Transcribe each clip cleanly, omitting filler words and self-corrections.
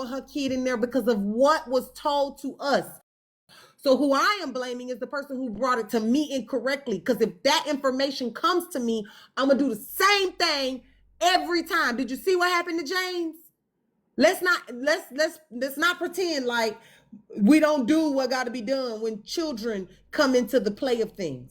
her kid in there because of what was told to us. So who I am blaming is the person who brought it to me incorrectly. Because if that information comes to me, I'm gonna do the same thing every time. Did you see what happened to James? Let's not pretend like we don't do what got to be done when children come into the play of things.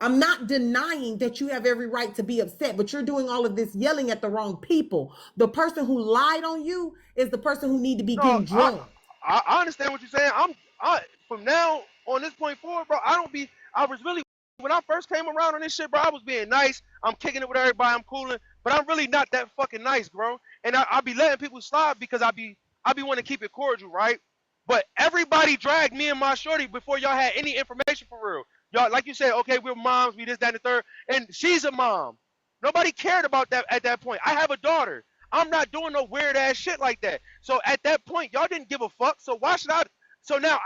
I'm not denying that you have every right to be upset, but you're doing all of this yelling at the wrong people. The person who lied on you is the person who need to be No, getting drugged. I understand what you're saying. From now on this point forward, bro. I was really when I first came around on this shit, bro. I was being nice. I'm kicking it with everybody. I'm cooling, but I'm really not that fucking nice, bro. And I be letting people slide because I be wanting to keep it cordial, right? But everybody dragged me and my shorty before y'all had any information for real. Y'all, like you said, okay, we're moms, we this, that, and the third, and she's a mom. Nobody cared about that at that point. I have a daughter. I'm not doing no weird ass shit like that. So at that point, y'all didn't give a fuck. So why should I? So now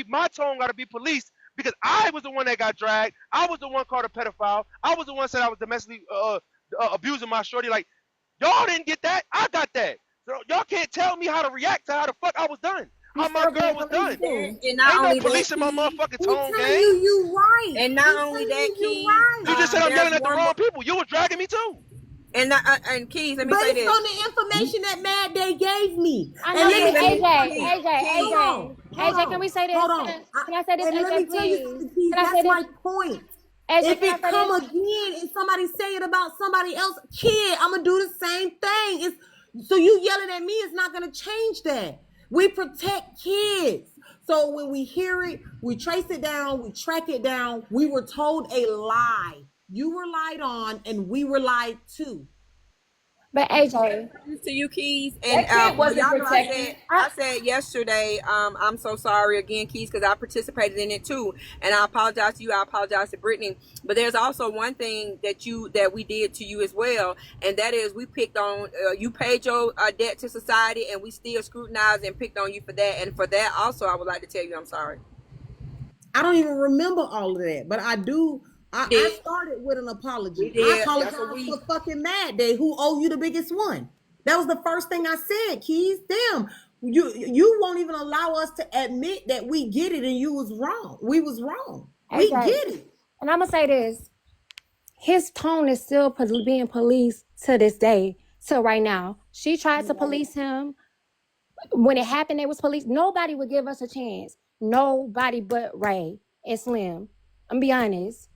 my tone gotta be policed because I was the one that got dragged. I was the one called a pedophile. I was the one said I was domestically abusing my shorty. Like, y'all didn't get that. I got that. So y'all can't tell me how to react to how the fuck I was done. How my girl was done. And not Ain't only no policing my that, motherfucking tone, gang. You right. and not only that, Keys, You just said I'm there's yelling at the one wrong more- people. You were dragging me too. and Keys, let me say Based this. on the information that Mad Day gave me. I And know, let me but tell you- AJ, AJ, can we say this? Hold on. Can I say this, And let me AJ, tell you please? something, Keith. Can I say That's my this? point. AJ, If can I it say come this? again and somebody say it about somebody else kid, I'm gonna do the same thing. So you yelling at me is not gonna change that. We protect kids. So when we hear it, we trace it down, we track it down. We were told a lie. You were lied on, and we were lied to. But AJ, To you, Keys, and That kid wasn't y'all know protected. I said yesterday, I'm so sorry again, Keys, because I participated in it too, and I apologize to you. I apologize to Brittany. But there's also one thing that we did to you as well, and that is we picked on you paid your debt to society, and we still scrutinized and picked on you for that. And for that, also, I would like to tell you I'm sorry. I don't even remember all of that, but I do. I started with an apology. I apologize for fucking Mad Day, who owe you the biggest one. That was the first thing I said, Keys. Damn, you won't even allow us to admit that we get it and you was wrong. We was wrong. We get it. And I'm gonna say this: his tone is still being policed to this day, till right now. She tried to police him. When it happened, it was police. Nobody would give us a chance. Nobody but Ray and Slim. I'm be honest.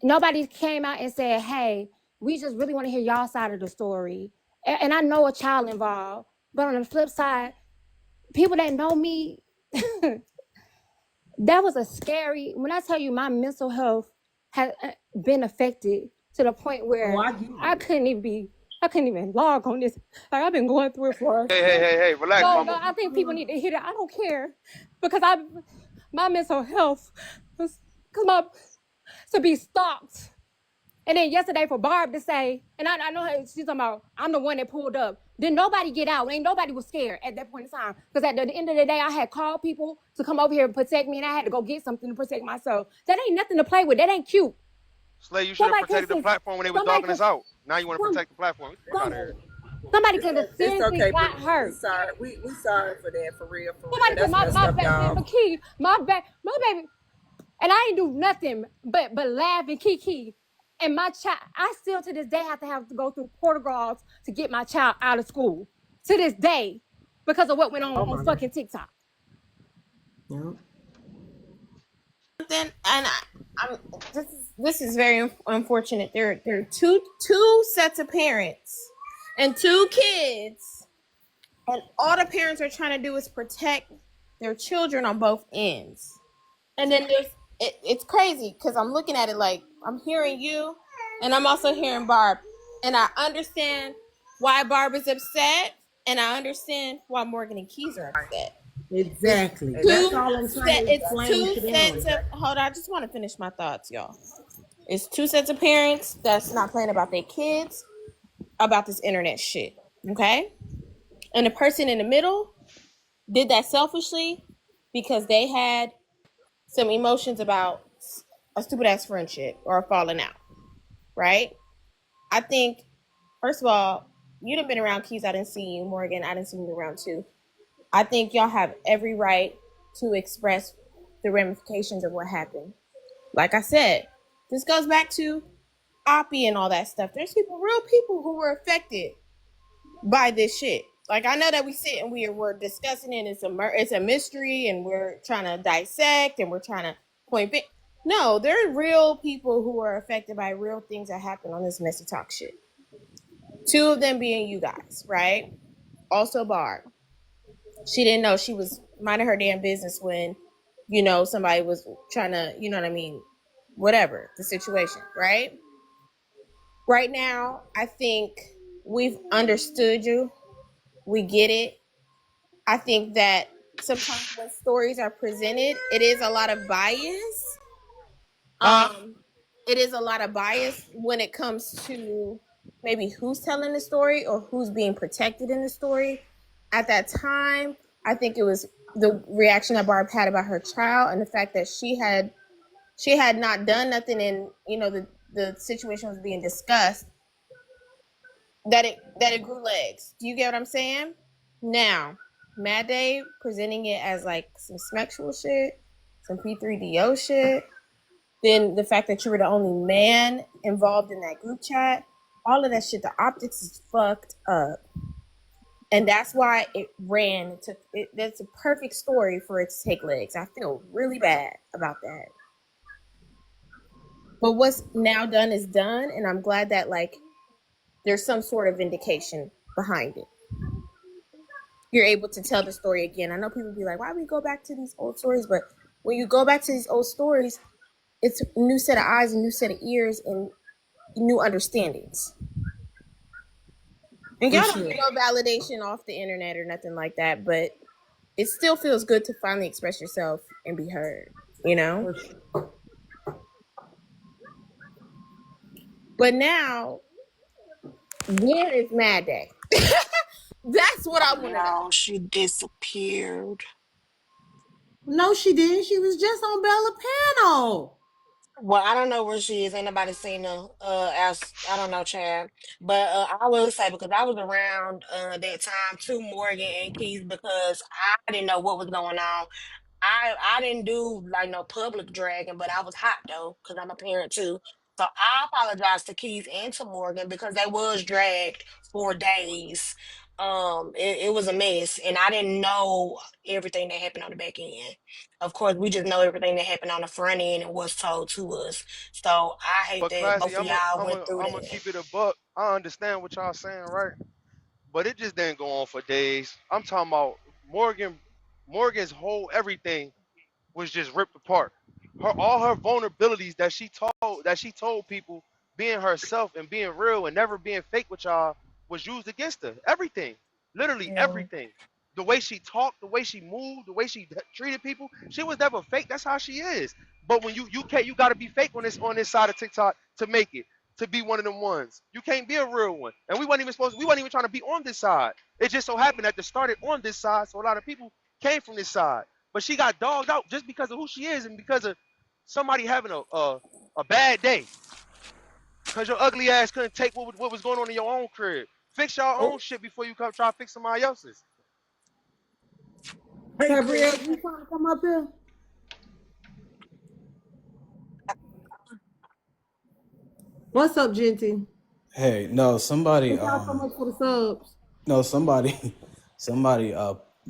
Nobody came out and said, hey, we just really want to hear y'all side of the story. And I know a child involved, but on the flip side, people that know me, that was a scary, when I tell you my mental health has been affected to the point where I couldn't even log on this. Like, I've been going through it for. Hey, relax, mama. No, I think people need to hear that. I don't care, because my mental health was to be stalked. And then yesterday for Barb to say, and I know she's talking about, I'm the one that pulled up. Then nobody get out. Ain't nobody was scared at that point in time. Because at the end of the day, I had called people to come over here and protect me, and I had to go get something to protect myself. That ain't nothing to play with. That ain't cute. Slay, you should have protected the platform when they was dogging us out. Now you want to protect the platform. Get out of here. Somebody could have seriously got hurt. Sorry, we sorry for that, for real. Somebody could my baby, and I ain't do nothing but laugh and kiki. And my child, I still to this day have to go through protocols to get my child out of school. To this day, because of what went on fucking TikTok. Yeah. And this is very unfortunate. There are two sets of parents and two kids, and all the parents are trying to do is protect their children on both ends. And then it's crazy because I'm looking at it like I'm hearing you, and I'm also hearing Barb, and I understand why Barb is upset, and I understand why Morgan and Keys are upset. Exactly. That's all I'm trying to explain to them. Hold on, I just want to finish my thoughts, y'all. It's two sets of parents that's not playing about their kids, about this internet shit, okay? And the person in the middle did that selfishly because they had some emotions about a stupid ass friendship or a falling out, right? I think, first of all, you done been around Keys. I didn't see you, Morgan. I didn't see you around too. I think y'all have every right to express the ramifications of what happened. Like I said, this goes back to Oppie and all that stuff. There's real people who were affected by this shit. Like, I know that we sit and we're discussing it. It's a mystery, and we're trying to dissect, and we're trying to point. No, there are real people who are affected by real things that happen on this messy talk shit. 2 of them being you guys, right? Also, Barb. She didn't know, she was minding her damn business when, somebody was trying to, you know what I mean? Whatever the situation, right? Right now, I think we've understood you. We get it. I think that sometimes when stories are presented, it is a lot of bias. It is a lot of bias when it comes to maybe who's telling the story or who's being protected in the story. At that time, I think it was the reaction that Barb had about her child and the fact that she had not done nothing, and the situation was being discussed, that it grew legs. Do you get what I'm saying? Now, Mad Dave presenting it as like some sexual shit, some P3DO shit, then the fact that you were the only man involved in that group chat, all of that shit, the optics is fucked up. And that's why it ran. That's a perfect story for it to take legs. I feel really bad about that. But what's now done is done, and I'm glad that there's some sort of vindication behind it. You're able to tell the story again. I know people be like, why we go back to these old stories? But when you go back to these old stories, it's a new set of eyes, a new set of ears, and new understandings. And y'all don't get no validation off the internet or nothing like that, but it still feels good to finally express yourself and be heard, But now, where is Mad Day? That's what I want to know. No, she disappeared. No, she didn't. She was just on Bella panel. Well, I don't know where she is. Ain't nobody seen her. As I don't know, Chad. But I will say, because I was around that time too, Morgan and Keith, because I didn't know what was going on. I didn't do like no public dragging, but I was hot though, because I'm a parent too. So I apologize to Keith and to Morgan because they was dragged for days. It was a mess, and I didn't know everything that happened on the back end. Of course, we just know everything that happened on the front end and was told to us. So I hate But that classy, both of y'all went through I'm gonna that. keep it a buck. I understand what y'all saying, right? But it just didn't go on for days. I'm talking about Morgan's whole everything was just ripped apart. All her vulnerabilities that she told people, being herself and being real and never being fake with y'all, was used against her. Everything, literally Yeah. everything. The way she talked, the way she moved, the way she treated people, she was never fake. That's how she is. But when you gotta be fake on this side of TikTok to make it, to be one of them ones. You can't be a real one. And we weren't even trying to be on this side. It just so happened that it started on this side, so a lot of people came from this side. But she got dogged out just because of who she is and because of somebody having a bad day. Because your ugly ass couldn't take what was going on in your own crib. Fix your own shit before you come try to fix somebody else's. Gabrielle, you trying to come up here? What's up, Genty? Hey, no, somebody, Thank y'all so much for the subs. no, somebody, somebody,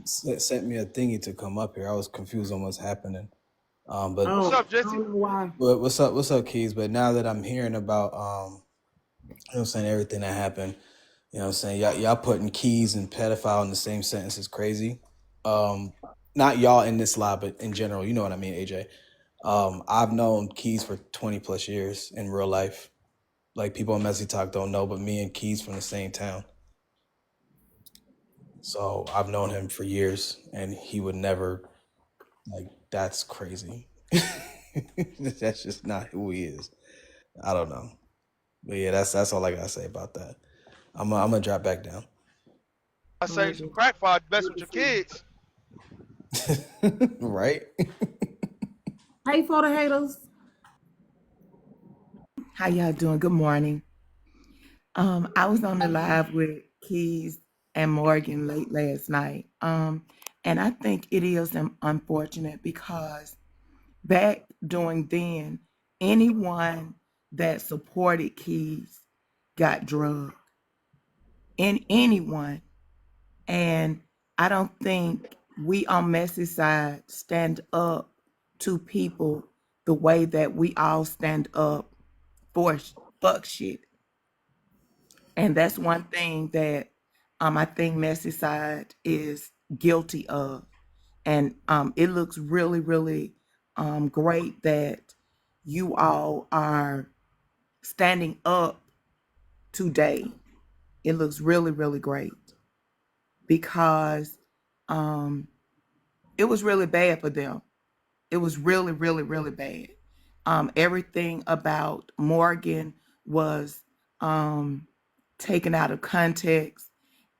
sent me a thingy to come up here. I was confused on what's happening. But What's Oh, up, I Jesse? don't know why. what's up, Keys? But now that I'm hearing about, I'm saying, everything that happened, I'm saying, y'all putting Keys and pedophile in the same sentence is crazy. Not y'all in this live, but in general, you know what I mean, AJ. I've known Keys for 20 plus years in real life. Like, people on Messy Talk don't know, but me and Keys from the same town. So I've known him for years, and he would never, that's crazy. That's just not who he is. I don't know. But yeah, that's all I gotta say about that. I'm gonna drop back down. I say some crack fire best with your kids. Right? Hey, for the haters. How y'all doing? Good morning. I was on the live with Keys and Morgan late last night. And I think it is unfortunate because back during then, anyone that supported Keys got drugged. Anyone. And I don't think we on Messy side stand up to people the way that we all stand up for fuck shit. And that's one thing that I think Messy side is guilty of. And it looks really, really great that you all are standing up today. It looks really, really great because it was really bad for them. It was really, really, really bad. Everything about Morgan was taken out of context.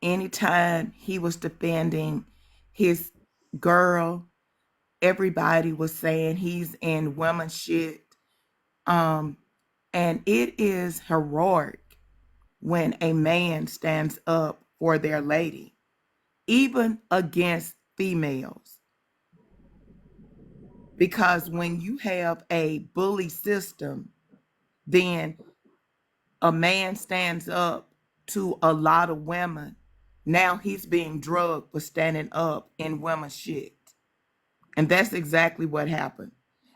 Anytime he was defending his girl, everybody was saying he's in woman shit. And it is heroic when a man stands up for their lady, even against females. Because when you have a bully system, then a man stands up to a lot of women. Now he's being drugged for standing up in women's shit. And that's exactly what happened.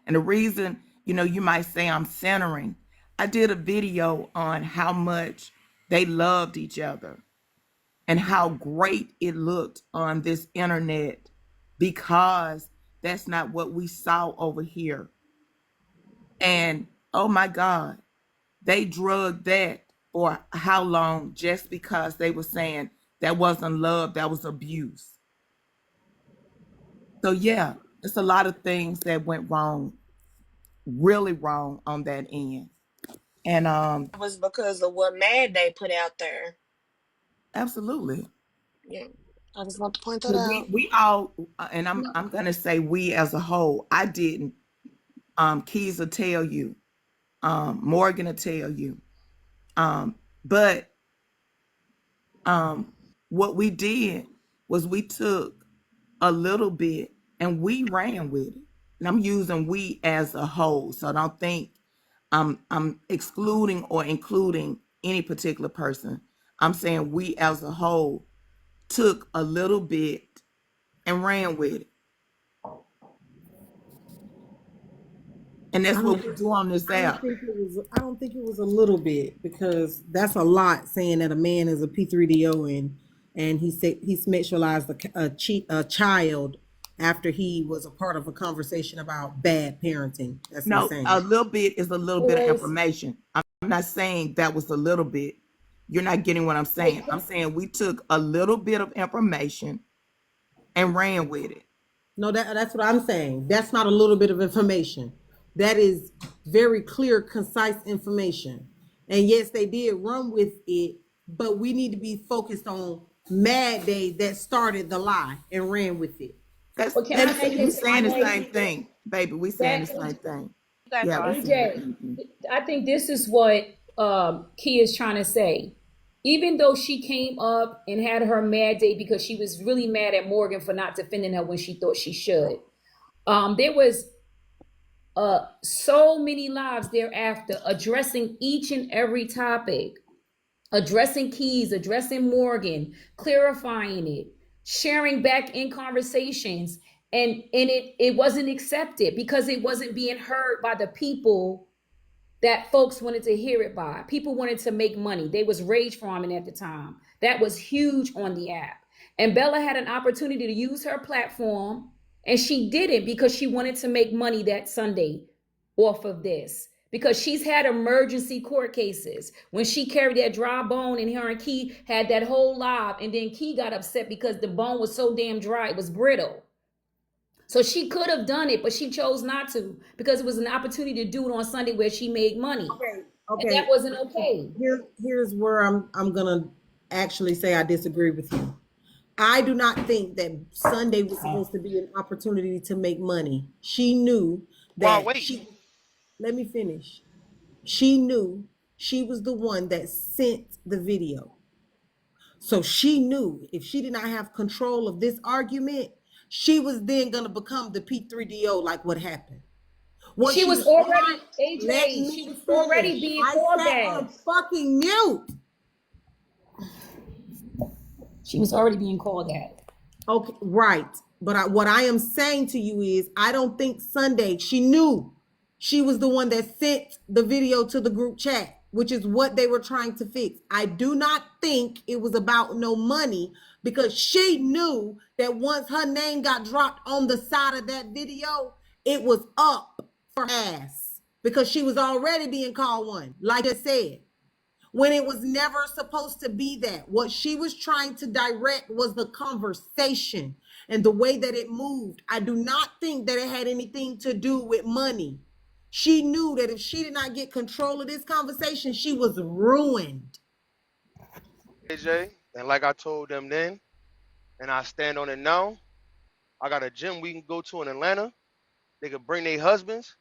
And the reason, you might say I'm centering, I did a video on how much they loved each other and how great it looked on this internet, because that's not what we saw over here. And oh my God, they drugged that for how long just because they were saying that wasn't love, that was abuse. So yeah, it's a lot of things that went wrong, really wrong on that end. And It was because of what Mad Day put out there. absolutely. Yeah, I just want to point that But out. we all, and I'm gonna say we as a whole. I didn't. Keys will tell you. Morgan will tell you. But what we did was we took a little bit and we ran with it. And I'm using we as a whole, so don't think I'm excluding or including any particular person. I'm saying we as a whole took a little bit and ran with it. And that's what we do on this app. I don't think it was a little bit, because that's a lot saying that a man is a P3DO and he said he sexualized a child after he was a part of a conversation about bad parenting. That's No, insane. a little bit is a little bit of Was information. I'm not saying that was a little bit. You're not getting what I'm saying. I'm saying we took a little bit of information and ran with it. No, that's what I'm saying. That's not a little bit of information. That is very clear, concise information. And yes, they did run with it, but we need to be focused on Mad Day that started the lie and ran with it. That's Well, can I make we this saying the point? same thing, baby. We saying the That same thing. That's Yeah, all. we saying the EJ, same thing. I think this is what Key is trying to say. Even though she came up and had her mad day because she was really mad at Morgan for not defending her when she thought she should, there was so many lives thereafter addressing each and every topic, addressing Keys, addressing Morgan, clarifying it, sharing back in conversations, and it wasn't accepted because it wasn't being heard by the people that folks wanted to hear it by. People wanted to make money. They was rage farming at the time. That was huge on the app. And Bella had an opportunity to use her platform, and she didn't because she wanted to make money that Sunday off of this. Because she's had emergency court cases. When she carried that dry bone and her and Key had that whole live, and then Key got upset because the bone was so damn dry, it was brittle. So she could have done it, but she chose not to because it was an opportunity to do it on Sunday where she made money. Okay. And that wasn't okay. Here's where I'm gonna actually say I disagree with you. I do not think that Sunday was supposed to be an opportunity to make money. She knew Well, that wait. let me finish. She knew she was the one that sent the video. So she knew if she did not have control of this argument, she was then gonna become the P3DO, like what happened. What She was already, AJ, let she me was already finish. being I called sat that. on fucking mute. She was already being called that. Okay, right. But what I am saying to you is, I don't think Sunday, she knew she was the one that sent the video to the group chat, which is what they were trying to fix. I do not think it was about no money, because she knew that once her name got dropped on the side of that video, it was up for ass, because she was already being called one, like I said, when it was never supposed to be that. What she was trying to direct was the conversation and the way that it moved. I do not think that it had anything to do with money. She knew that if she did not get control of this conversation, she was ruined. AJ, and like I told them then, and I stand on it now, I got a gym we can go to in Atlanta. They could bring their husbands,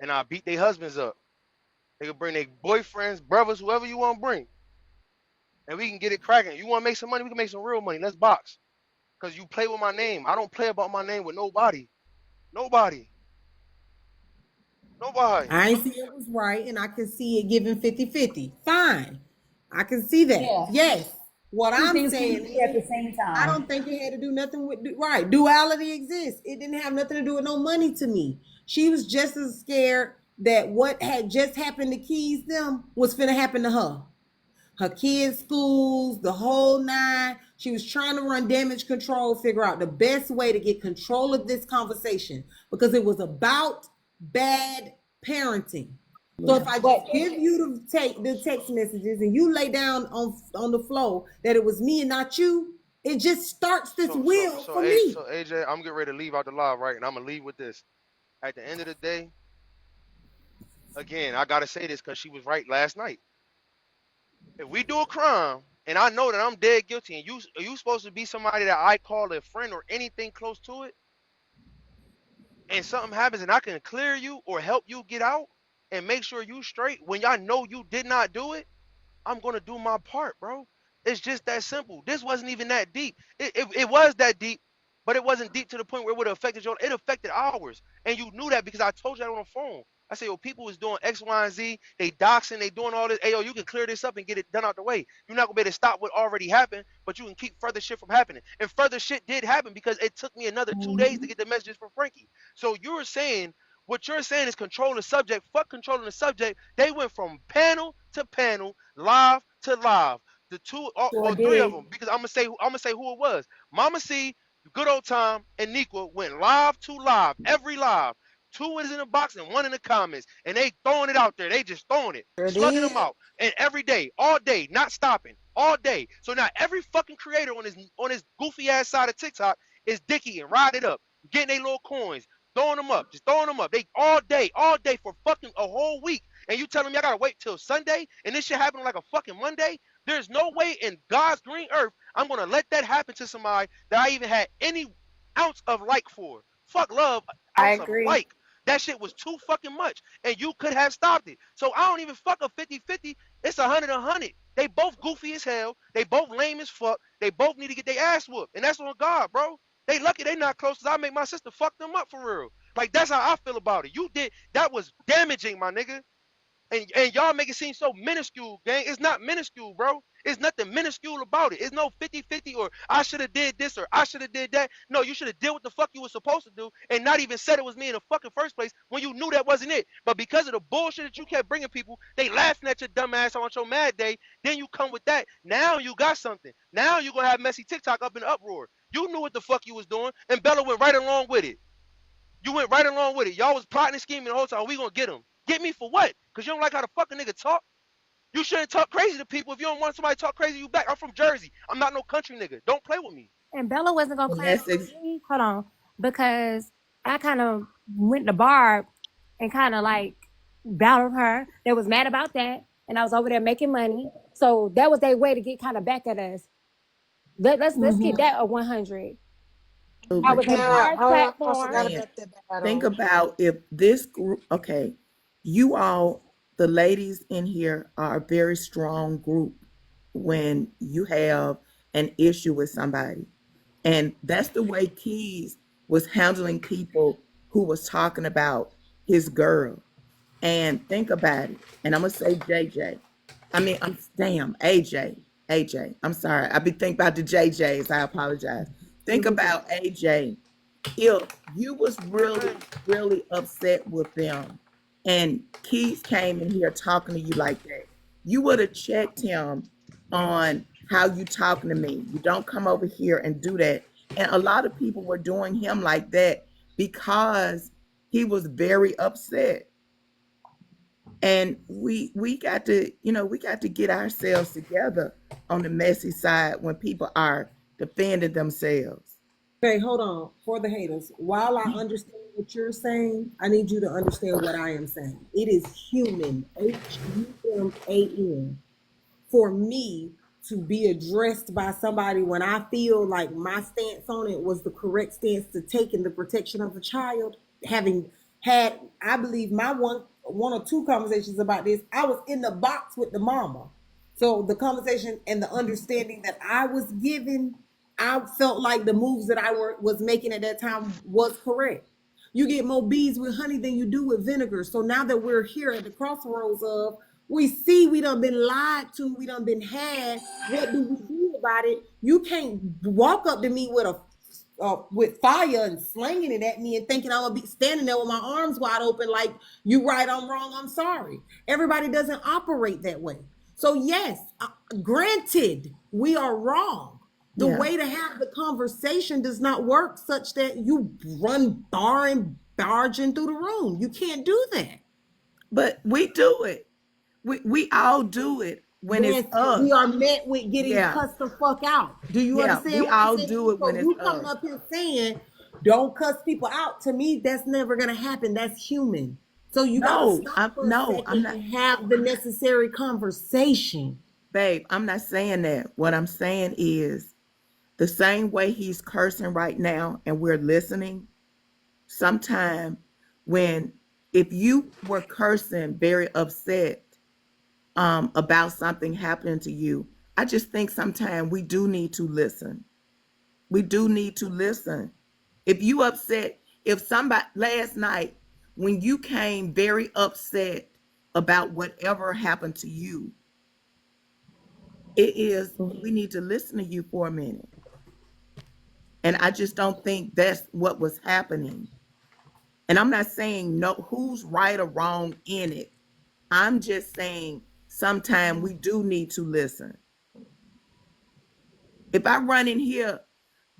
and I beat their husbands up. They could bring their boyfriends, brothers, whoever you want to bring. And we can get it cracking. You want to make some money? We can make some real money. Let's box. Because you play with my name. I don't play about my name with nobody. Nobody. Nobody. I ain't see it was right, and I can see it giving 50-50. Fine. I can see that. Yeah. Yes. What Two I'm things can saying be at the is, same time. I don't think it had to do nothing with, right, duality exists. It didn't have nothing to do with no money to me. She was just as scared that what had just happened to Keys them was finna happen to her. Her kids' schools, the whole nine. She was trying to run damage control, figure out the best way to get control of this conversation, because it was about bad parenting. So if I just give you the text messages and you lay down on the floor that it was me and not you, it just starts this wheel for me. So AJ, I'm getting ready to leave out the live, right? And I'm gonna leave with this. At the end of the day, again, I gotta say this because she was right last night. If we do a crime and I know that I'm dead guilty, and you supposed to be somebody that I call a friend or anything close to it, and something happens and I can clear you or help you get out and make sure you straight when y'all know you did not do it, I'm gonna do my part, bro. It's just that simple. This wasn't even that deep. It was that deep, but it wasn't deep to the point where it would have affected your. It affected ours, and you knew that because I told you that on the phone. I said, yo, people was doing X, Y, and Z. They doxing, they doing all this. Hey, yo, you can clear this up and get it done out the way. You're not gonna be able to stop what already happened, but you can keep further shit from happening. And further shit did happen because it took me another 2 days to get the messages from Frankie. So you're saying. What you're saying is control the subject. Fuck controlling the subject. They went from panel to panel, live to live. The two or three of them, because I'm gonna say who it was. Mama C, Good Old Time, and Nikwa went live to live, every live. 2 is in the box and 1 in the comments, and they throwing it out there. They just throwing it, slugging them out, and every day, all day, not stopping, all day. So now every fucking creator on his goofy ass side of TikTok is dicky and riding it up, getting their little coins. Throwing them up, just throwing them up. They all day for fucking a whole week. And you telling me I gotta wait till Sunday and this shit happening like a fucking Monday? There's no way in God's green earth I'm gonna let that happen to somebody that I even had any ounce of like for. Fuck love, I ounce of agree. like. That shit was too fucking much. And you could have stopped it. So I don't even fuck a 50-50. It's 100-100. They both goofy as hell. They both lame as fuck. They both need to get their ass whooped. And that's on God, bro. They lucky they not close because I make my sister fuck them up for real. Like, that's how I feel about it. You did, that was damaging, my nigga. And y'all make it seem so minuscule, gang. It's not minuscule, bro. It's nothing minuscule about it. It's no 50-50 or I should have did this or I should have did that. No, you should have did what the fuck you were supposed to do and not even said it was me in the fucking first place when you knew that wasn't it. But because of the bullshit that you kept bringing people, they laughing at your dumb ass on your mad day. Then you come with that. Now you got something. Now you gonna have Messy TikTok up in uproar. You knew what the fuck you was doing, and Bella went right along with it. You went right along with it. Y'all was plotting and scheming the whole time. We gonna get him. Get me for what? Because you don't like how the fucking nigga talk? You shouldn't talk crazy to people if you don't want somebody to talk crazy to you back. I'm from Jersey. I'm not no country nigga. Don't play with me. And Bella wasn't gonna And play that's with me. Hold on, because I kind of went to Barb and kind of like battled her. They was mad about that, and I was over there making money. So that was their way to get kind of back at us. Let's keep that a 100. I was in Barb's I platform. forgot Man, about that battle. think about if this group, okay, you all, the ladies in here are a very strong group when you have an issue with somebody. And that's the way Keys was handling people who was talking about his girl. And think about it. And I'm gonna say JJ. I mean, I'm damn AJ. AJ. I'm sorry. I be thinking about the JJs. I apologize. Think about AJ. If you was really, really upset with them and Keith came in here talking to you like that, you would have checked him on how you talking to me. You don't come over here and do that. And a lot of people were doing him like that because he was very upset. And we got to, we got to get ourselves together on the messy side when people are defending themselves. Okay, hold on. For the haters, while I understand what you're saying, I need you to understand what I am saying. It is human, HUMAN, for me to be addressed by somebody when I feel like my stance on it was the correct stance to take in the protection of the child. Having had, I believe, my one or two conversations about this, I was in the box with the mama. So the conversation and the understanding that I was given, I felt like the moves that I was making at that time was correct. You get more bees with honey than you do with vinegar. So now that we're here at the crossroads of, we see we done been lied to, we done been had. What do we do about it? You can't walk up to me with fire and slinging it at me and thinking I'm gonna be standing there with my arms wide open like, you right, I'm wrong, I'm sorry. Everybody doesn't operate that way. So yes, granted, we are wrong. The Yeah. way to have the conversation does not work such that you run barging through the room. You can't do that. But we do it. We all do it when it's Yes, us. we are met with getting Yeah. cussed the fuck out. Do you Yeah, understand we what I'm all saying? do it So when you it's coming us. up here saying, don't cuss people out. To me, that's never gonna happen. That's human. So you gotta No, stop for a I'm second not, and have the necessary conversation. babe, I'm not saying that. What I'm saying is the same way he's cursing right now and we're listening, sometime when if you were cursing very upset about something happening to you, I just think sometimes we do need to listen. We do need to listen. If you upset, if somebody last night when you came very upset about whatever happened to you, it is we need to listen to you for a minute. And I just don't think that's what was happening. And I'm not saying no who's right or wrong in it. I'm just saying sometimes we do need to listen. If I run in here,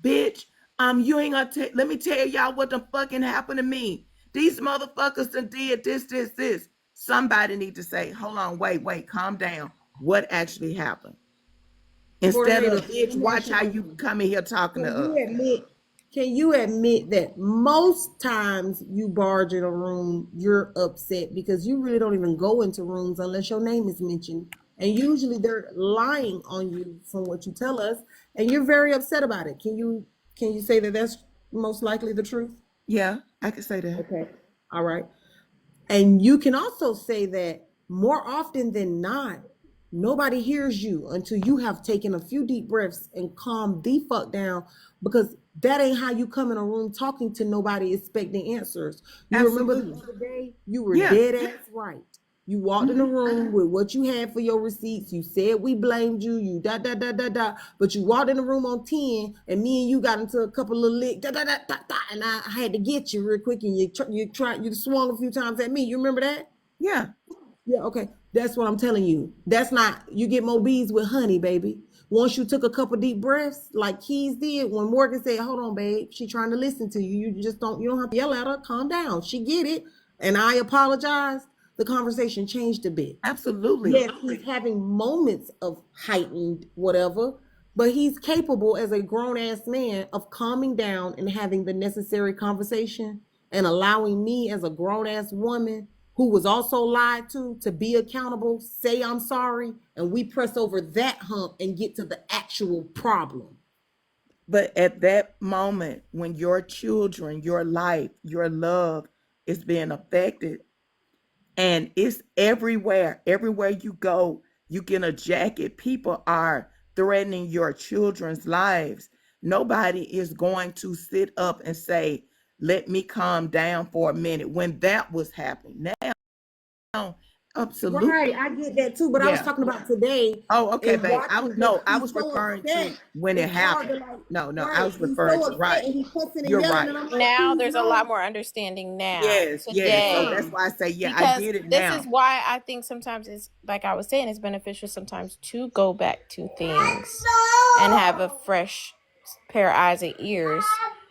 bitch, you ain't gonna let me tell y'all what the fucking happened to me. These motherfuckers done did this. Somebody need to say, hold on, wait, calm down. What actually happened? Instead of, bitch, watch how you come in here talking to us. Can you admit that most times you barge in a room, you're upset because you really don't even go into rooms unless your name is mentioned. And usually they're lying on you from what you tell us, and you're very upset about it. Can you say that that's most likely the truth? Yeah, I can say that. Okay. All right. And you can also say that more often than not, nobody hears you until you have taken a few deep breaths and calmed the fuck down, because that ain't how you come in a room talking to nobody expecting answers. You remember the Absolutely. other day? You were Yeah. dead ass right. You walked in the room with what you had for your receipts. You said we blamed you. You But you walked in the room on 10, and me and you got into a couple of licks. And I had to get you real quick, and you swung a few times at me. You remember that? Yeah. Yeah, okay. That's what I'm telling you. That's not, you get more bees with honey, baby. Once you took a couple deep breaths, like Keys did, when Morgan said, hold on, babe, she trying to listen to you. You don't have to yell at her. Calm down. She get it. And I apologize. The conversation changed a bit. Absolutely. Yes, he's having moments of heightened whatever, but he's capable as a grown-ass man of calming down and having the necessary conversation and allowing me as a grown-ass woman who was also lied to be accountable, say I'm sorry, and we press over that hump and get to the actual problem. But at that moment, when your children, your life, your love is being affected, and it's everywhere you go, you get a jacket, people are threatening your children's lives. Nobody is going to sit up and say, let me calm down for a minute when that was happening. Now, absolutely. Right, I get that too, but I was Yeah. talking about today Oh, okay, and babe. I was watching no, this. I He's was so referring upset. to when it It's hard to happened. like, No, I right? was He's referring so to upset right. and he's cussing and You're yelling, right. and I'm like, Now please there's a lot no. more understanding now Yes, yes. So today, that's why I say, yeah, I because get it this now. is why I think sometimes it's, like I was saying, it's beneficial sometimes to go back to things and have a fresh pair of eyes and ears,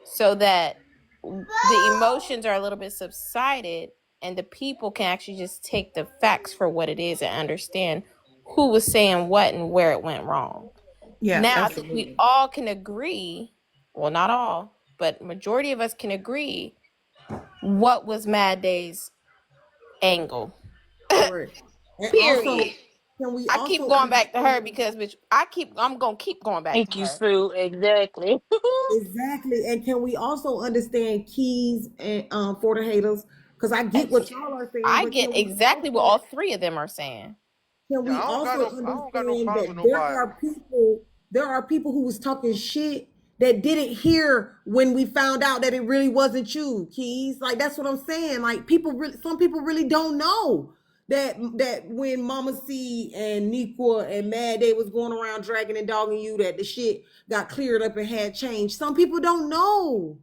so that the emotions are a little bit subsided and the people can actually just take the facts for what it is and understand who was saying what and where it went wrong. Yeah, Now I think we absolutely. all can agree, well, not all, but majority of us can agree what was Mad Day's angle. Correct. And also, Period. can we I keep also going back to her understand because bitch, I'm gonna keep going back to Thank you, her. Sue. Exactly. exactly? And can we also understand keys and for the haters? Because I get what y'all are saying, I but get exactly what all three of them are saying. can Yeah, we also I don't got no understand problems with that nobody. there are people who was talking shit that didn't hear when we found out that it really wasn't you, Keys? Like that's what I'm saying. Like some people really don't know that when Mama C and Nikwa and Mad Day was going around dragging and dogging you, that the shit got cleared up and had changed. Some people don't know.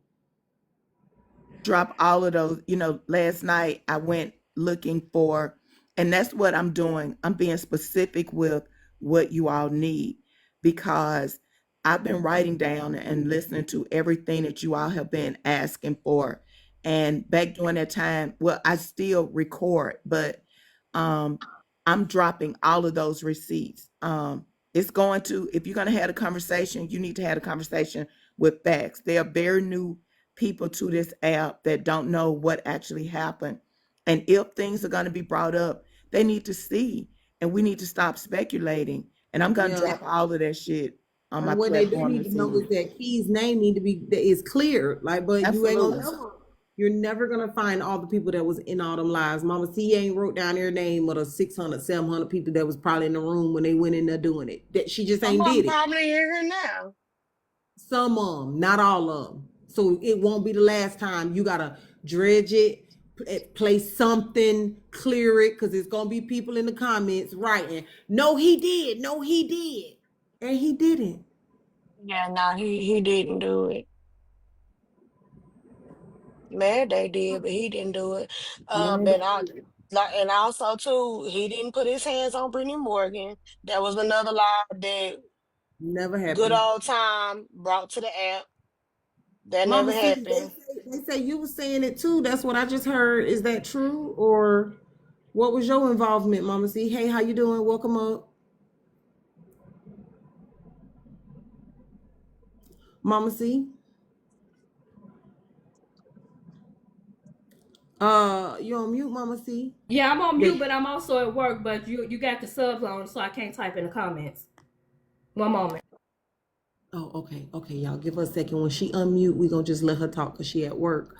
Drop all of those. Last night I went looking for, and that's what I'm doing. I'm being specific with what you all need, because I've been writing down and listening to everything that you all have been asking for. And back during that time, well, I still record, but um, I'm dropping all of those receipts. It's going to, if you're going to have a conversation, you need to have a conversation with facts. They are very new people to this app that don't know what actually happened. And if things are going to be brought up, they need to see, and we need to stop speculating. And I'm going to Yeah. drop all of that shit on my And what they do platform need to this know is evening. that Key's name need to be that is clear. Like, but you ain't gonna Absolutely. you're never gonna find all the people that was in all them lives. Mama C ain't wrote down their name of the 600, 700 people that was probably in the room when they went in there doing it. That she just I'm ain't did it. probably here now. Some of them, not all of them. So it won't be the last time. You gotta dredge it, play something, clear it, because it's gonna be people in the comments writing, "No, he did. No, he did," and he didn't. Yeah, no, he didn't do it. Man, they did, but he didn't do it. Man, But I like, and also too, he didn't put his hands on Brittany Morgan. That was another lie that never good happened. old time brought to the app. That never Mama C, happened. they say you were saying it too. That's what I just heard. Is that true? Or what was your involvement, Mama C? Hey, how you doing? Welcome up. Mama C. You on mute, Mama C? Yeah, I'm on Yeah. mute, but I'm also at work. But you got the subs on, so I can't type in the comments. One moment. Oh, okay. Okay, y'all give her a second. When she unmute, we gonna just let her talk because she at work.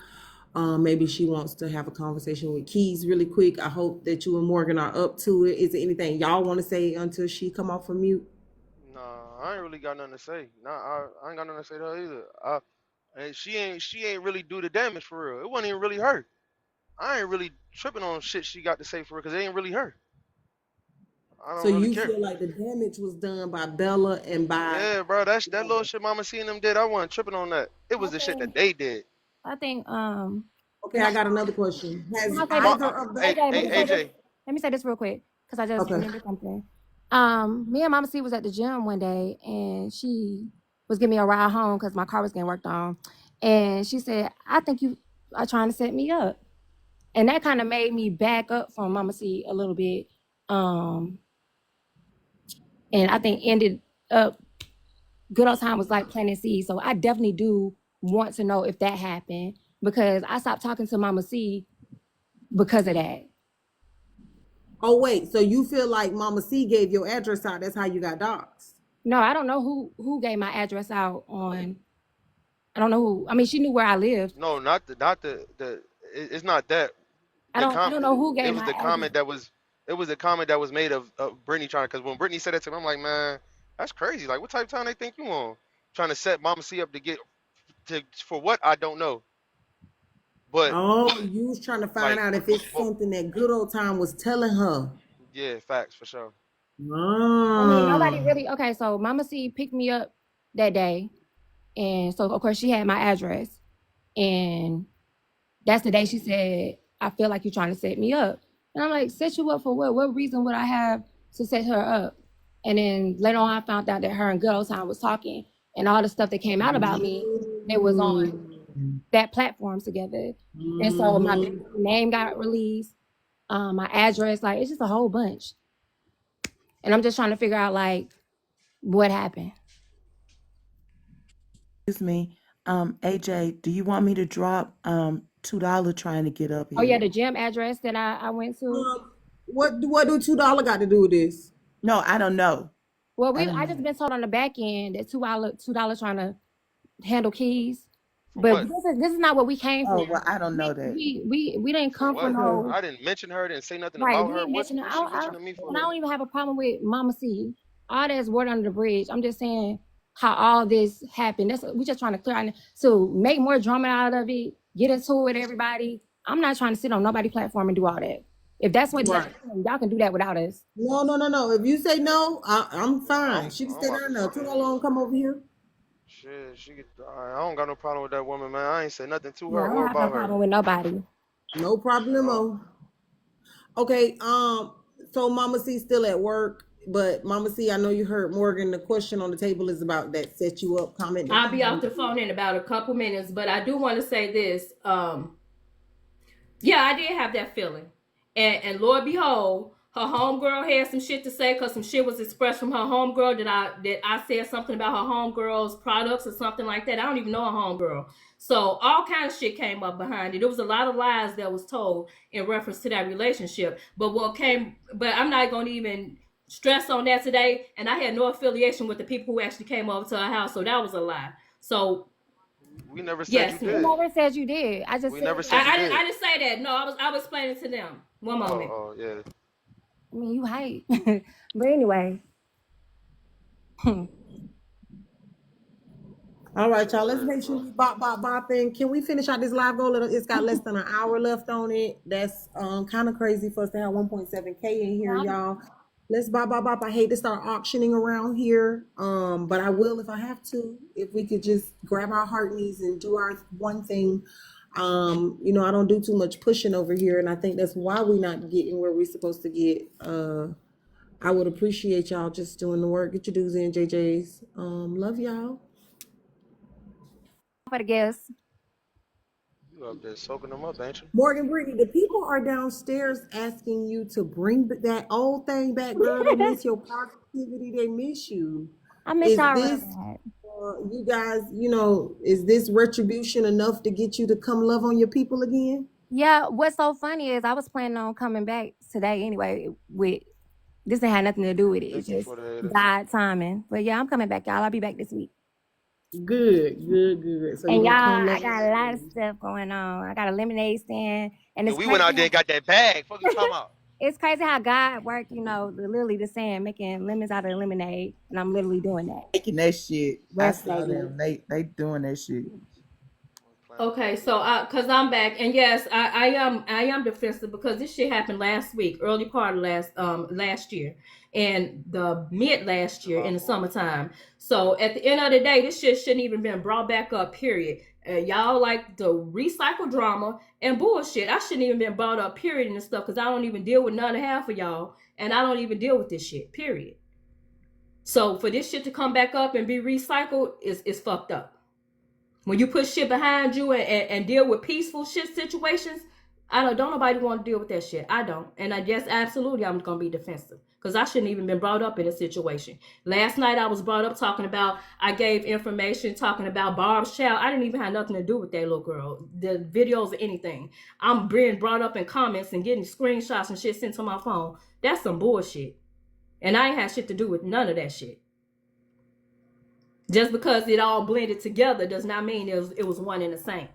Maybe she wants to have a conversation with Keys really quick. I hope that you and Morgan are up to it. Is there anything y'all want to say until she come off from mute? Nah, I ain't really got nothing to say. Nah, I ain't got nothing to say to her either. And she ain't really do the damage for real. It wasn't even really her. I ain't really tripping on shit she got to say for her because it ain't really her. I So don't really you care. feel like the damage was done by Bella and by Yeah, bro, that little shit Mama seen them did. I wasn't tripping on that. It was the shit that they did. I think Okay, I got another question. Has can I say this? either of the Hey, AJ, let hey, me say this. AJ. Let me say this real quick because I just okay. remembered something. Me and Mama C was at the gym one day and she was giving me a ride home because my car was getting worked on. And she said, I think you are trying to set me up. And that kind of made me back up from Mama C a little bit. And I think ended up good old time was like planting seeds. So I definitely do want to know if that happened because I stopped talking to Mama C because of that. Oh wait, so you feel like Mama C gave your address out? That's how you got doxxed? No, I don't know who gave my address out on. I don't know who. I mean, she knew where I lived. No, not the. It's not that. I don't know who It gave was my the address. comment that was. It was the comment that was made of Brittany trying. Because when Brittany said that to me, I'm like, man, that's crazy. Like, what type of time they think you on? trying to set Mama C up for what I don't know. But Oh, you was trying to find like, out if it's something that good old time was telling her. yeah, facts for sure. I mean, nobody Ah. really. Okay, so Mama C picked me up that day, and so of course she had my address, and that's the day she said, "I feel like you're trying to set me up," and I'm like, "Set you up for what? What reason would I have to set her up?" And then later on, I found out that her and Good Old Time was talking, and all the stuff that came out about me, it was on that platform together, and so my name got released, my address, like it's just a whole bunch. And I'm just trying to figure out like what happened. Excuse me. AJ, do you want me to drop $2 trying to get up here? Oh yeah, the gym address that I went to. What do $2 got to do with this? No, I don't know. Well, I don't I just know. been told on the back end that $2 trying to handle keys. For But what? this is not what we came Oh, for. well, I don't know that. We didn't For come for what? no I didn't mention her. Didn't say nothing right. about We her. didn't What's mention it. she mentioning me for? And I don't even have a problem with Mama C. All that's word under the bridge. I'm just saying how all this happened. We just trying to clear out to make more drama out of it, get into it with everybody. I'm not trying to sit on nobody's platform and do all that. If that's what Right. y'all can do that without us. No. If you say no, I'm fine. She can I'm stay about down to there. say, $2 don't come over here. shit, I don't got no problem with that woman, man. I ain't say nothing to Yeah, her I or don't have no about her. problem with nobody. No problemo. Okay, so Mama C still at work, but Mama C, I know you heard Morgan. The question on the table is about that set you up comment. I'll be off the phone in about a couple minutes, but I do want to say this. Yeah, I did have that feeling. And Lord behold, her homegirl had some shit to say because some shit was expressed from her homegirl that I said something about her homegirl's products or something like that. I don't even know her homegirl. So all kind of shit came up behind it. There was a lot of lies that was told in reference to that relationship. But I'm not going to even stress on that today. And I had no affiliation with the people who actually came over to her house. So that was a lie. So We never said yes, you I did. never said you did. I just We said never said you I did. didn't say that. No, I was explaining to them. One moment. Oh, yeah. I mean, you hype. But anyway. All right, y'all. Let's make sure we bopping. Can we finish out this live goal? It's got less than an hour left on it. That's kind of crazy for us to have 1.7K in here, y'all. Let's bop. I hate to start auctioning around here, but I will if I have to. If we could just grab our heart knees and do our one thing. I don't do too much pushing over here, and I think that's why we're not getting where we're supposed to get. I would appreciate y'all just doing the work. Get your dues in, JJ's. Love y'all. For the guests. You up there soaking them up, ain't you? Morgan Brittany, the people are downstairs asking you to bring that old thing back, girl. They miss your positivity. They miss you. I miss Is y'all real this bad. you guys? Is this retribution enough to get you to come love on your people again? Yeah, what's so funny is I was planning on coming back today anyway. This ain't had nothing to do with it. It's Thank you just for the haters. God timing. But yeah, I'm coming back, y'all. I'll be back this week. Good. So And you y'all, gonna come I love got a lot of stuff going on. I got a lemonade stand, and Yeah, it's we went out there and got that bag. Fuck you talking about? it's crazy how God worked. Literally the saying, making lemons out of lemonade, and I'm literally doing that. Making that shit. I Rest saw lady. them. They doing that shit. Okay, so cause I'm back, and yes, I am defensive because this shit happened last week, early part of last year, and the mid last year in the summertime. So at the end of the day, this shit shouldn't even been brought back up. Period. Y'all like the recycle drama and bullshit. I shouldn't even been brought up. Period and stuff because I don't even deal with none of half of y'all, and I don't even deal with this shit. Period. So for this shit to come back up and be recycled is fucked up. When you put shit behind you and deal with peaceful shit situations, don't nobody want to deal with that shit. I don't. And I guess absolutely I'm going to be defensive because I shouldn't even been brought up in a situation. Last night I was brought up talking about, I gave information talking about Barb's child. I didn't even have nothing to do with that little girl, the videos or anything. I'm being brought up in comments and getting screenshots and shit sent to my phone. That's some bullshit. And I ain't had shit to do with none of that shit. Just because it all blended together does not mean it was one and the same.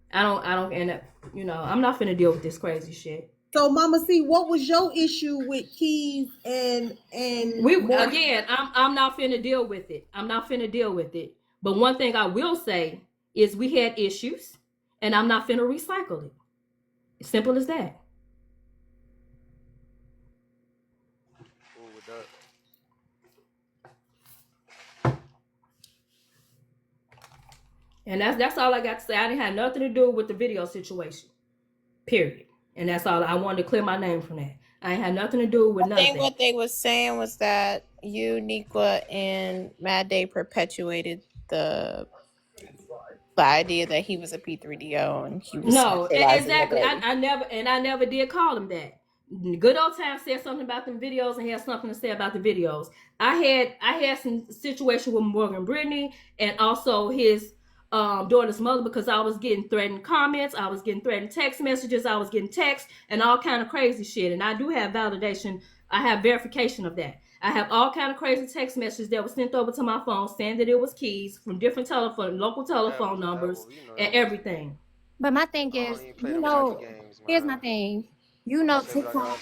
I don't end up, I'm not finna deal with this crazy shit. So, Mama C, what was your issue with Keys and I'm not finna deal with it. I'm not finna deal with it. But one thing I will say is we had issues, and I'm not finna recycle it. As simple as that. Cool with that. And that's all I got to say. I didn't have nothing to do with the video situation. Period. And that's all. I wanted to clear my name from that. I ain't had nothing to do with I think nothing. what they was saying was that you, Niqua, and Mad Day perpetuated the idea that he was a P3DO and he was No, sexualizing exactly. the baby. I never did call him that. Good old time said something about them videos and had something to say about the videos. I had some situation with Morgan Brittany and also his daughter's mother, because I was getting threatened comments, I was getting threatened text messages, I was getting texts and all kind of crazy shit. And I do have validation. I have verification of that. I have all kind of crazy text messages that were sent over to my phone saying that it was Keys from different local telephone numbers and everything. But my thing I don't is, even play you them type of know, games, here's my man. thing. I say what I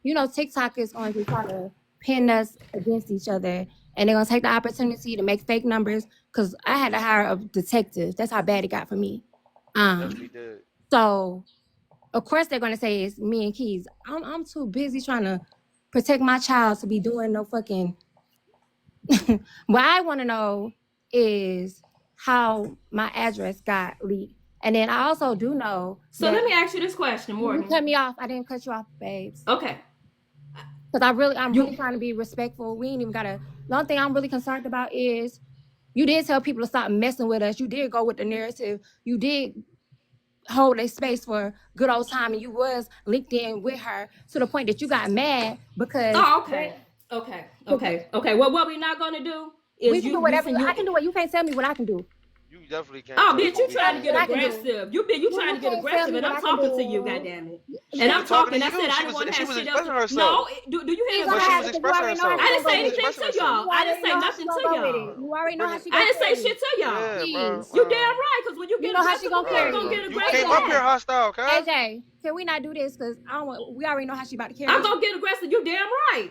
gotta say. TikTok is going to try to pin us against each other, and they're going to take the opportunity to make fake numbers, because I had to hire a detective. That's how bad it got for me. Definitely did. So, of course, they're going to say it's me and Keys. I'm too busy trying to protect my child to be doing no fucking... What I want to know is how my address got leaked. And then I also do know... So let me ask you this question, You Morgan. cut me off. I didn't cut you off, babes. Okay. Because I'm really trying to be respectful. We ain't even gotta. The only thing I'm really concerned about is you did tell people to stop messing with us. You did go with the narrative. You did hold a space for good old time, and you was linked in with her to the point that you got mad because. Oh, okay. Well, what we're not gonna do is we can do whatever. I can do what you can't tell me what I can do. You definitely can't. Oh, tell bitch, you me trying to what get we do. aggressive. You trying to get can't aggressive, tell me and what I'm I can talking to do. you, goddammit. She And I'm was talking talking. to I you. said I She didn't was- want to she have was shit expressing else. herself. No, do you hear She's me? But gonna she have was it 'cause you expressing already know how herself. I didn't say She was anything expressing to y'all. herself. I didn't say how nothing she gonna to go with it. y'all. You already know how she I gonna didn't say carry shit it. to y'all. Yeah, bro. Please. You damn right, because when you get know how she aggressive, gonna people carry gonna it. get You aggressive. came up here hostile, cuz. AJ, can we not do this? Because I don't want. We already know how she about to carry I'm it. gonna get aggressive. You damn right.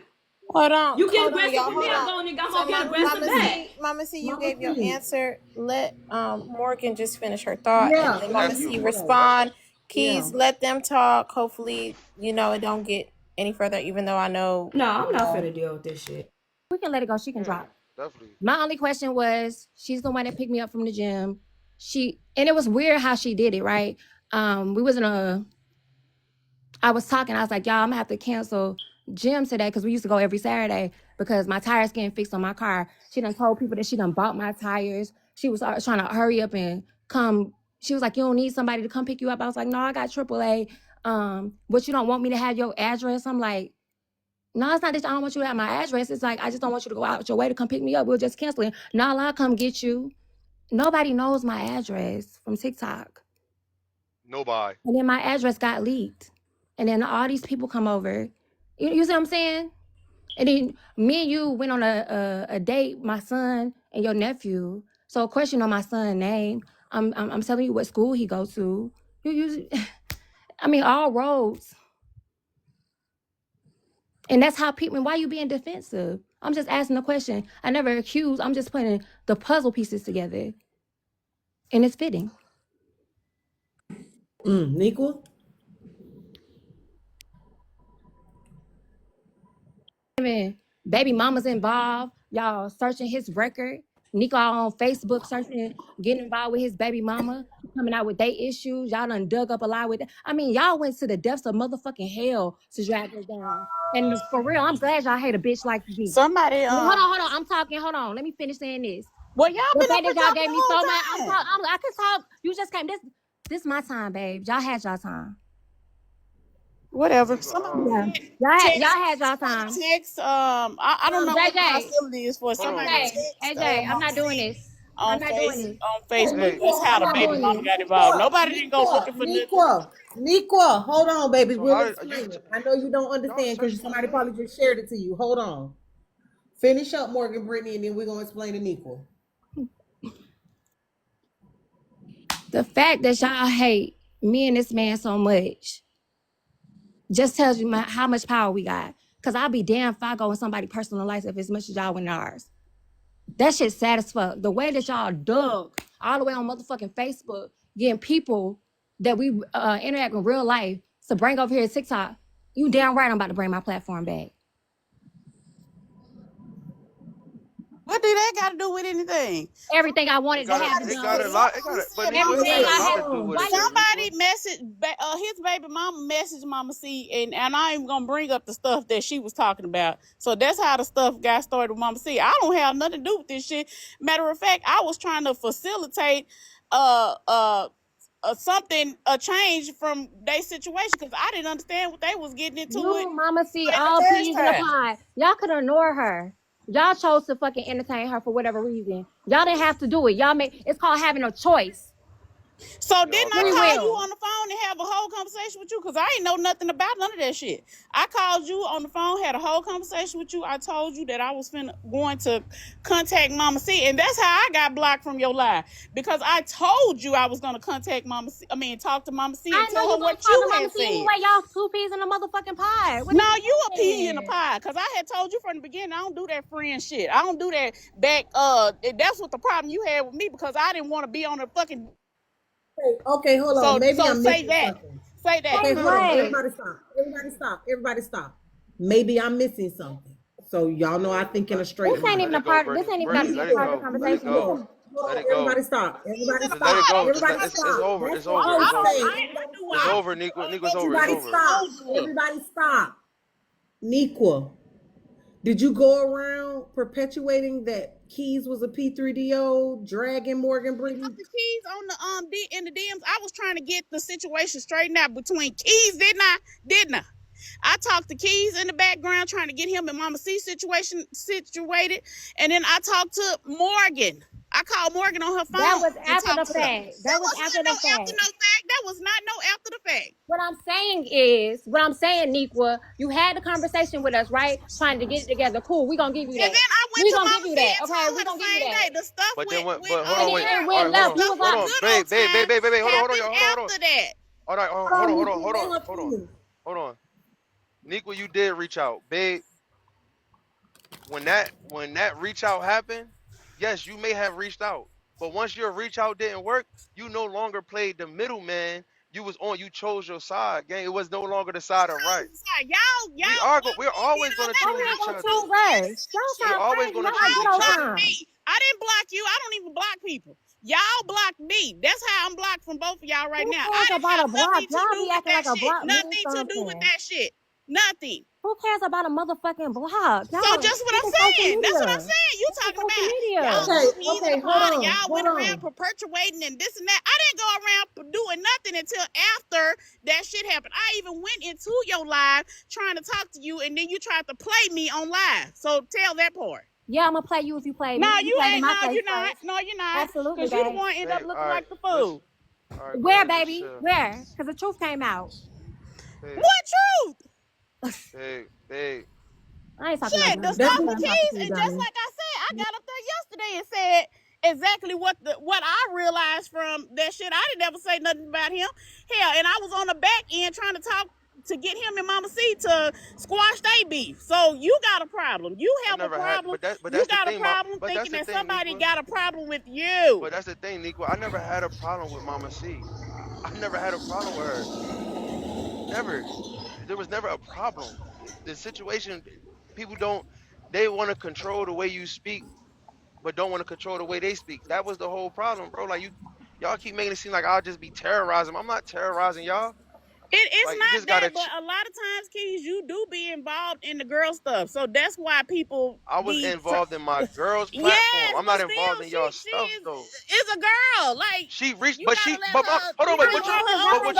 Hold on, You get hold on, aggressive y'all. with me, Hold I'm on. gonna So, get aggressive back. Mama C, you Mama gave your C. answer. Let Morgan just finish her thought, Yeah, and then Mama thank C you. respond. Keys, Yeah. let them talk. Hopefully, it don't get any further. Even though I know. No, I'm not finna deal with this shit. We can let it go. She can Yeah, drop. definitely. My only question was, she's the one that picked me up from the gym. And it was weird how she did it, right? We was I was talking, I was like, y'all, I'm gonna have to cancel gym today because we used to go every Saturday because my tires getting fixed on my car. She done told people that she done bought my tires. She was trying to hurry up and come. She was like, you don't need somebody to come pick you up. I was like, no, I got AAA. But you don't want me to have your address? I'm like, no, it's not that I don't want you to have my address. It's like, I just don't want you to go out your way to come pick me up. We'll just cancel it. No, I'll come get you. Nobody knows my address from TikTok. Nobody. And then my address got leaked. And then all these people come over. You see what I'm saying? And then me and you went on a date, my son and your nephew. So of course you know my son's name. I'm telling you what school he goes to. I mean, all roads. And that's how people, why you being defensive? I'm just asking a question. I never accused. I'm just putting the puzzle pieces together. And it's fitting. Niqua? Baby mama's involved. Y'all searching his record. Nico on Facebook searching, getting involved with his baby mama, coming out with their issues. Y'all done dug up a lot with it. I mean, y'all went to the depths of motherfucking hell to drag us down. And for real, I'm glad y'all hate a bitch like me. Somebody. Hold on. I'm talking. Hold on. Let me finish saying this. Well, y'all The been up fact here that y'all talking gave the me so whole much. time. I can talk. You just came. This my time, babe. Y'all had y'all time. Whatever. Yeah. Y'all had y'all time. Text. I don't know what the JJ. hostility is for. Somebody AJ, I'm not doing this. I'm not doing this. on Facebook. Hey. That's how the I'm not baby doing mama this. got involved. Nobody didn't go looking for nothing. Niqua, hold on, baby. So We'll how you explain it. I know you don't understand because search my somebody phone. probably just shared it to you. Hold on. Finish up, Morgan Brittany, and then we're gonna explain to Niqua. The fact that y'all hate me and this man so much just tells you how much power we got. Because I'll be damned if I go in somebody's personal life if as much as y'all went in ours. That shit sad as fuck. The way that y'all dug all the way on motherfucking Facebook, getting people that we interact in real life to bring over here to TikTok. You damn right I'm about to bring my platform back. What do that got to do with anything? Everything I wanted to have It done. got a lot. It got a, but Nico, it Everything got a I lot had. to do with Why it. you- Somebody Nico. messaged his baby mama messaged Mama C, and I ain't even gonna bring up the stuff that she was talking about. So that's how the stuff got started with Mama C. I don't have nothing to do with this shit. Matter of fact, I was trying to facilitate a change from their situation because I didn't understand what they was getting into You, it. Mama C, Like the all first peas in the time. pod. Y'all could ignore her. Y'all chose to fucking entertain her for whatever reason. Y'all didn't have to do it. Y'all made it's called having a choice. So Y'all didn't I Free call got it. you will. on the phone and have a whole conversation with you? Because I ain't know nothing about none of that shit. I called you on the phone, had a whole conversation with you. I told you that I was going to contact Mama C, and that's how I got blocked from your live. Because I told you I was going to contact Mama C. I mean, talk to Mama C I and know tell you her gonna what talk to you Mama had C said. anyway. Y'all two peas in the motherfucking pod. What No, are you a pea in the saying? pie, because I had told you from the beginning I don't do that friend shit. I don't do that back. That's what the problem you had with me, because I didn't want to be on the fucking. Okay, hold on. So Maybe I'm say missing that. something. Say that. Okay, Say hold on. what? Everybody stop. Everybody stop. Everybody stop. Maybe I'm missing something. So y'all know I think in a straight This ain't mind. even Let a it go, part. Brittany. This ain't even got to Brittany, be a let it part of the go. Let it conversation. go. Hold on. Let it go. Everybody stop. Everybody Just Just let it stop. go. Everybody It's stop. over. That's It's what over. I It's was over. saying. I Everybody do. It's stop. over, Nico. Nico, it's over. It's Everybody over. stop. Everybody stop. Nequa, did you go around perpetuating that Keys was a P3DO, dragging Morgan Brittany? The Keys on the in the DMs. I was trying to get the situation straightened out between Keys, didn't I? I talked to Keys in the background trying to get him and Mama C situated, and then I talked to Morgan. I called Morgan on her phone. That was and after the talked to her. fact. That was after Not the no after fact. no fact. That was not no after the fact. What I'm saying, Nequa, you had the conversation with us, right? Trying to get it together. Cool, we gonna give you And that. then I went We to gonna Mama give you C that. and Okay, told we her the gonna give you same day. that. The stuff But then with but hold on, And wait. then it All went right, left. hold You on. was Hold like, on. good Babe, old babe, times babe, babe, babe. Hold on, hold on, happened hold on. after that. All right, hold Oh, on, hold Nequa, on, hold say on, her hold on. feelings. Hold on. Nico, you did reach out. Babe, when that reach out happened, yes, you may have reached out. But once your reach out didn't work, you no longer played the middleman. You chose your side, gang. It was no longer the side of right. Sorry, We're always gonna how choose we ain't each gonna other. choose us? Y'all We're sound always crazy. gonna Y'all got choose good each old other. times. I didn't block you. I don't even block people. Y'all blocked me. That's how I'm blocked from both of y'all right Who now. cares I didn't about have a block? nothing to Y'all do be with acting that like a shit. block means Nothing to do with something. that shit. Nothing. Who cares about a motherfucking block? So Y'all, just what this I'm is social saying. That's what I'm media. saying. You This is talking social about media. y'all Okay, two peas in okay, the pod and hold y'all went around on. perpetuating and this and that. I didn't go around doing nothing until after that shit happened. I even went into your live trying to talk to you, and then you tried to play me on live. So tell that part. Yeah, I'm gonna play you if you play No, me. You you played in ain't. my No, face you're not. first. No, you're not. Absolutely, Because you the babe. one end up Babe, looking all right, like the let's fool. all right, go Where, ahead, just baby? chill. Where? Because the truth came out. Babe, What truth? babe. I ain't talking Shit, about the nothing. That's stuff I'm with done talking Keys, to you, and just Johnny. like I said, I got up there yesterday and said exactly what I realized from that shit. I didn't ever say nothing about him. Hell, and I was on the back end trying to talk to get him and Mama C to squash they beef. So you got a problem. You I have a never had, problem. but You that's the got a thing, problem but that's thinking the that thing, somebody Nico. got a problem with you. But that's the thing, Nico. I never had a problem with Mama C. I never had a problem with her. Never. There was never a problem. The situation, people don't, they want to control the way you speak, but don't want to control the way they speak. That was the whole problem, bro. Like y'all keep making it seem like I'll just be terrorizing 'em. I'm not terrorizing y'all. It's Like you not just gotta. that, but a lot of times, Keys, you do be involved in the girl stuff. So that's why people I was be. involved in my girl's platform. Yes, I'm but not involved still, in y'all she stuff though. is a girl. Like She reached, you but gotta she, let but her. hold on, You wait, gotta but you, hold her but own what